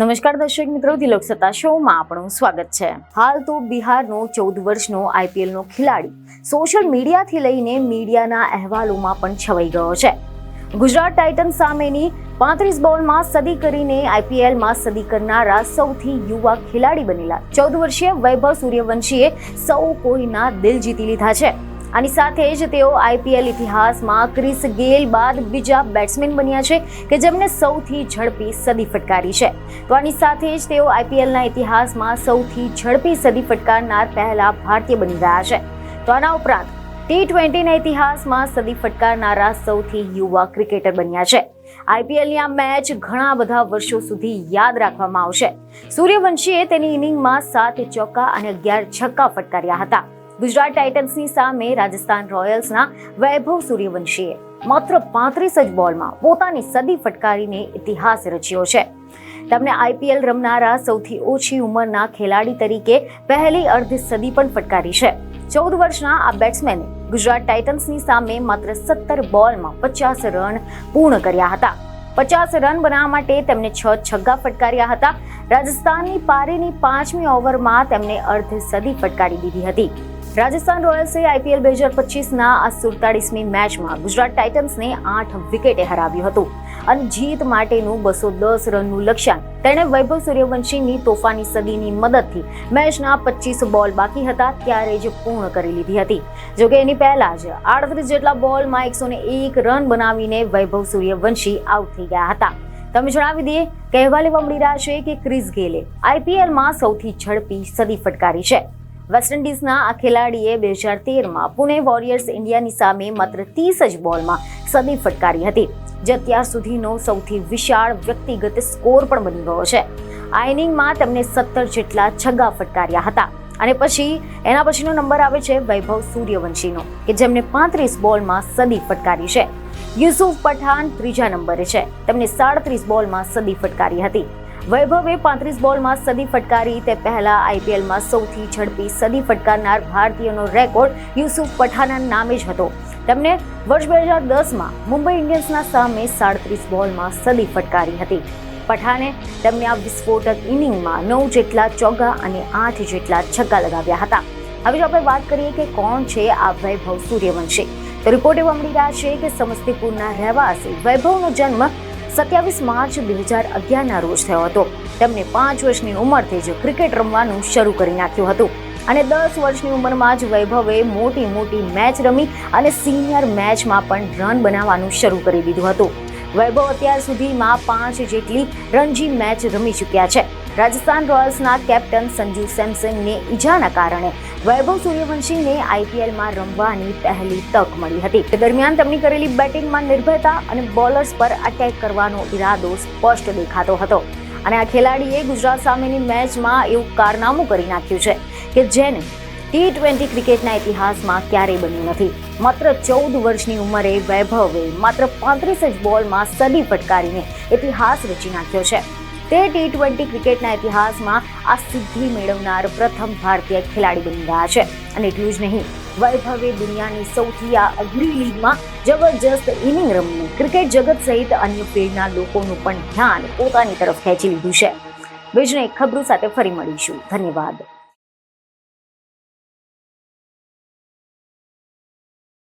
નમસ્કાર દર્શક મિત્રો, તિલક સત્તા શોમાં આપણું સ્વાગત છે। હાલ તો બિહારનો 14 વર્ષનો આઈપીએલનો ખેલાડી સોશિયલ મીડિયાથી લઈને મીડિયાના અહેવાલોમાં પણ છવાઈ ગયો છે। ગુજરાત ટાઇટન્સ સામેની 35 બોલમાં સદી કરીને આઈપીએલમાં સદી કરનારા સૌથી યુવા ખેલાડી બનેલા 14 વર્ષીય વૈભવ સૂર્યવંશીએ સૌ કોઈના દિલ જીતી લીધા છે। આની સાથે જ તેઓ આઈપીએલ ઇતિહાસમાં ક્રિસ ગેલ બાદ બીજા બેટ્સમેન બન્યા છે કે જેમણે સૌથી ઝડપી સદી ફટકારી છે। તો આની સાથે જ તેઓ આઈપીએલના ઇતિહાસમાં સૌથી ઝડપી સદી ફટકારનાર પહેલા ભારતીય બની ગયા છે। તો આના ઉપરાંત T20ના ઇતિહાસમાં સદી ફટકારનારા સૌથી યુવા ક્રિકેટર બન્યા છે। આઈપીએલની આ મેચ ઘણા બધા વર્ષો સુધી યાદ રાખવામાં આવશે। સૂર્યવંશીએ તેની ઇનિંગમાં 7 ચોક્કા અને 11 છક્કા ફટકાર્યા હતા। ગુજરાત ટાઇટન્સની સામે રાજસ્થાન રોયલ્સના વૈભવ સૂર્યવંશીએ માત્ર 35 જ બોલમાં પોતાની સદી ફટકારીને ઇતિહાસ રચ્યો છે। તેમણે આઈપીએલ રમનારા સૌથી ઓછી ઉંમરના ખેલાડી તરીકે પહેલી અર્ધ સદી પણ ફટકારી છે। 14 વર્ષના આ બેટ્સમેને ગુજરાત ટાઇટન્સની સામે માત્ર 17 બોલમાં 50 રન પૂર્ણ કર્યા હતા। 50 રન બનાવવા માટે તેમણે 6 છગ્ગા ફટકાર્યા હતા। રાજસ્થાનની પારીની 5મી ઓવરમાં તેમણે અર્ધ સદી ફટકારી દીધી હતી। રાજસ્થાન રોયલ્સે આઈપીએલ 2025ના આ 47મી મેચમાં ગુજરાત ટાઇટન્સને 8 વિકેટે હરાવ્યું હતું અને જીત માટેનું 210 રનનું લક્ષ્યાંક તેણે વૈભવ સૂર્યવંશીની તોફાની સદીની મદદથી મેચના 25 બોલ બાકી હતા ત્યારે જ પૂર્ણ કરી લીધી હતી। જોકે એની પહેલા જ 38 જેટલા બોલમાં 101 રન બનાવીને વૈભવ સૂર્યવંશી આઉટ થઈ ગયા હતા। તમે જણાવી દઈએ કે અહેવાલ એવા મળી રહ્યા છે કે ક્રિસ ગેલે આઈપીએલમાં સૌથી ઝડપી સદી ફટકારી છે। વેસ્ટ ઇન્ડિઝના આ ખેલાડીએ 2013માં પુણે વોરિયર્સ ઇન્ડિયાની સામે માત્ર 30 જ બોલમાં સદી ફટકારી હતી, જે અત્યાર સુધીનો સૌથી વિશાળ વ્યક્તિગત સ્કોર પણ બની ગયો છે। આ ઇનિંગમાં તેમણે 17 જેટલા છગ્ગા ફટકાર્યા હતા અને એના પછીનો નંબર આવે છે વૈભવ સૂર્યવંશીનો કે જેમને 35 બોલમાં સદી ફટકારી છે। યુસુફ પઠાણ ત્રીજા નંબરે છે, તેમણે 37 બોલમાં સદી ફટકારી હતી। વૈભવે 35 બોલમાં સદી ફટકારી તે પહેલા આઈપીએલમાં સૌથી ઝડપી સદી ફટકારનાર ભારતીયનો રેકોર્ડ યુસુફ પઠાણના નામે જ હતો। તેમણે વર્ષ 2010માં મુંબઈ ઇન્ડિયન્સના સામે 37 બોલમાં સદી ફટકારી હતી। પઠાણે તેમની આ વિસ્ફોટક ઇનિંગમાં 9 જેટલા ચોગ્ગા અને 8 જેટલા છગ્ગા લગાવ્યા હતા। હવે જો આપણે વાત કરીએ કે કોણ છે આ વૈભવ સૂર્યવંશી, તો રિપોર્ટ એવા મળી રહ્યા છે કે સમસ્તીપુરના રહેવાસી વૈભવનો જન્મ 27 માર્ચ 2011ના રોજ થયો હતો। તેમને 5 વર્ષની ઉંમરથી જ ક્રિકેટ રમવાનું શરૂ કરી નાખ્યું હતું અને 10 વર્ષની ઉંમરમાં જ વૈભવે મોટી મેચ રમી અને સિનિયર મેચમાં પણ રન બનાવવાનું શરૂ કરી દીધું હતું। વૈભવ અત્યાર સુધીમાં 5 જેટલી રણજી મેચ રમી ચૂક્યા છે। રાજસ્થાન રોયલ્સના કેપ્ટન સંજુ સેમસનને ઈજાના કારણે વૈભવ સૂર્યવંશીને આઈપીએલમાં રમવાની પહેલી તક મળી હતી। તે દરમિયાન તેમની કરેલી બેટિંગમાં નિર્ભયતા અને બોલર્સ પર અટેક કરવાનો ઈરાદો સ્પષ્ટ દેખાતો હતો અને આ ખેલાડીએ ગુજરાત સામેની મેચમાં એવું કારનામું કરી નાખ્યું છે કે જેને T20 ક્રિકેટના ઇતિહાસમાં ક્યારેય બન્યું નથી। માત્ર 14 વર્ષની ઉંમરે વૈભવે માત્ર 35 જ બોલમાં સદી ફટકારીને ઇતિહાસ રચી નાખ્યો છે। તે T20 ક્રિકેટના ઇતિહાસમાં આ સિદ્ધિ મેળવનાર પ્રથમ ભારતીય ખેલાડી બની ગયા છે અને એટલું જ નહીં, વૈભવે દુનિયાની સૌથી આ અઘરી લીગમાં જબરજસ્ત ઇનિંગ રમીને ક્રિકેટ જગત સહિત અન્ય ફિલ્ડના લોકોનું પણ ધ્યાન પોતાની તરફ ખેંચી લીધું છે। બીજને ખબરો સાથે ફરી મળીશું। ધન્યવાદ।